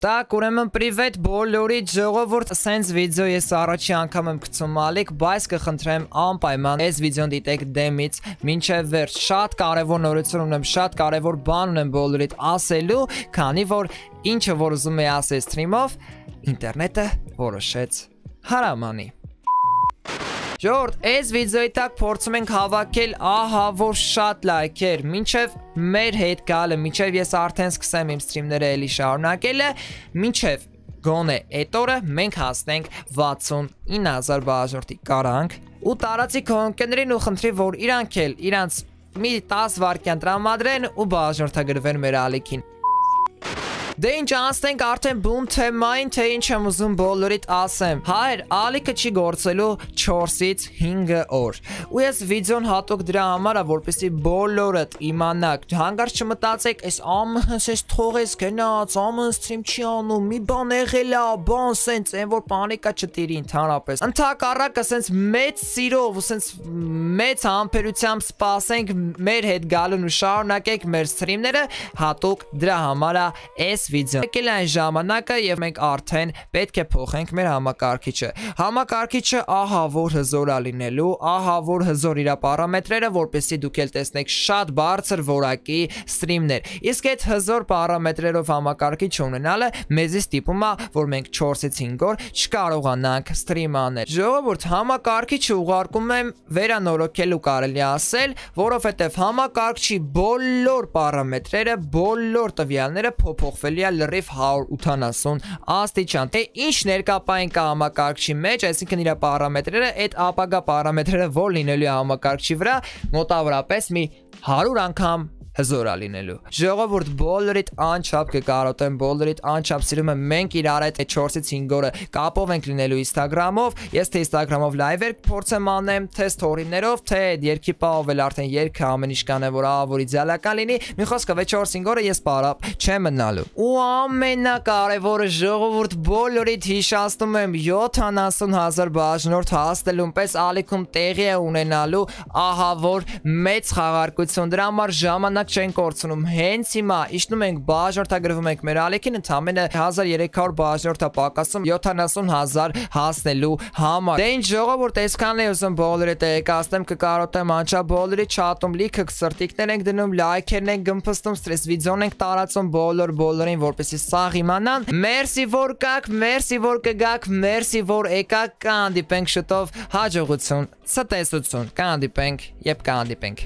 Так, ուրեմն պրիվետ բոլորիդ ժողովուրդ, սենց վիդեո ես առաջի անգամ եմ գցում ալիք, բայց կխնդրեմ անպայման այս վիդեոն դիտեք դեմից մինչև վերջ, շատ կարևոր նորություն ունեմ, շատ կարևոր բան ունեմ բոլորիդ ասելու, քանի որ ինչը որ ուզում էի ասել սթրիմով, ինտերնետը որոշեց հարամանի։ Ժողովուրդ, այս վիդեոյի տակ փորձում ենք հավաքել ահա որ շատ լայքեր, մինչև մեր հետ գալը, մինչև ես արդեն սկսեմ իմ սթրիմները էլի շարունակելը, մինչև գոնե այդ օրը մենք հասնենք 69000 բաժնորդի կարանք ու տարածի քո ընկերներին ու խնդրի, որ իրանք էլ իրանց մի 10 վայրկյան տրամադրեն ու բաժնորդագրվեն մեր ալիքին։ Դե ինչ անցնենք արդեն բում թեմային, թե ինչ եմ ուզում բոլորիդ ասեմ։ Հայր, ալիքը չի գործելու 4-ից 5 օր։ Ու ես վիդեոն հատուկ դրա համար է, որպեսզի բոլորդ իմանաք, հանկարծ չմտածեք, այս ամս էս թողես գնաց, ամս սթրիմ չի անում, մի բան եղել է, բան սենց, այն որ պանիկա չտիրի ընդհանրապես։ Ընդհակառակը սենց մեծ սիրով ու սենց մեծ համբերությամբ սպասենք մեր հետ գալուն ու շարունակենք մեր սթրիմները, հատուկ դրա համար է վիդեո։ Եկել է այն ժամանակը եւ մենք արդեն պետք է փոխենք մեր համակարգիչը։ Համակարգիչը ահա որ հզոր է լինելու, ահա որ հզոր իր պարամետրերը, որպեսզի դուք էլ տեսնեք շատ բարձր որակի սթրիմներ։ Իսկ այդ հզոր պարամետրերով համակարգիչ ունենալը մեզի ստիպում է, որ մենք 4-ից 5 օր չկարողանանք սթրիմ անել։ Ժողովուրդ, համակարգիչը ուղարկում եմ վերանորոգելու կարելի ասել, որովհետեւ համակարգչի բոլոր պարամետրերը, բոլոր տվյալները փոփոխվել լրիվ 180 աստիճան, թե ինչ ներկապային կա համակարգչի մեջ, այսինքն իր պարամետրերը, այդ ապագա պարամետրերը որ լինելու է համակարգչի վրա, մոտավորապես մի 100 անգամ հզոր է լինելու։ Ժողովուրդ, բոլորիդ անչափ կկարոտեմ, բոլորիդ անչափ սիրում եմ, մենք իրար այդ 4-ից 5 օրը կապով ենք լինելու Instagram-ով, ես թե Instagram-ով լայվեր փորձեմ անեմ, թե ստորիներով, թե երկի պահով էլ արդեն երգը ամեն ինչ կան է, որ ահավոր իդեալական լինի, մի խոսքով 4-5 օրը ես պարապ չեմ մնալու։ Ու ամենակարևորը ժողովուրդ, բոլորիդ հիշացնում եմ 70000 բաժնորդ հասնելուն պես ալիքում տեղի է ունենալու ահա որ մեծ խաղարկություն, դրա համար ժամանակ չեն կորցնում, հենց հիմա իջնում ենք բաժնորդագրվում ենք մեր ալիքին, ընդամենը 1300 բաժնորդ է պակասում 70000 հասնելու համար։ Դե ինչ ժողովուրդ, այսքանն է ուզում բոլորիդ եկացնեմ, կկարոտեմ անչափ բոլորի չաթում լիքը սրտիկներ ենք դնում, լայքերն ենք գմփստում, ստրես վիդեոն ենք տարածում բոլորին, որպեսզի սաղ իմանան։ Մերսի որ կաք, մերսի որ կգաք, մերսի որ եկաք, կհանդիպենք շուտով, հաջողություն, ցտեսություն, կհանդիպենք, երբ կհանդիպենք։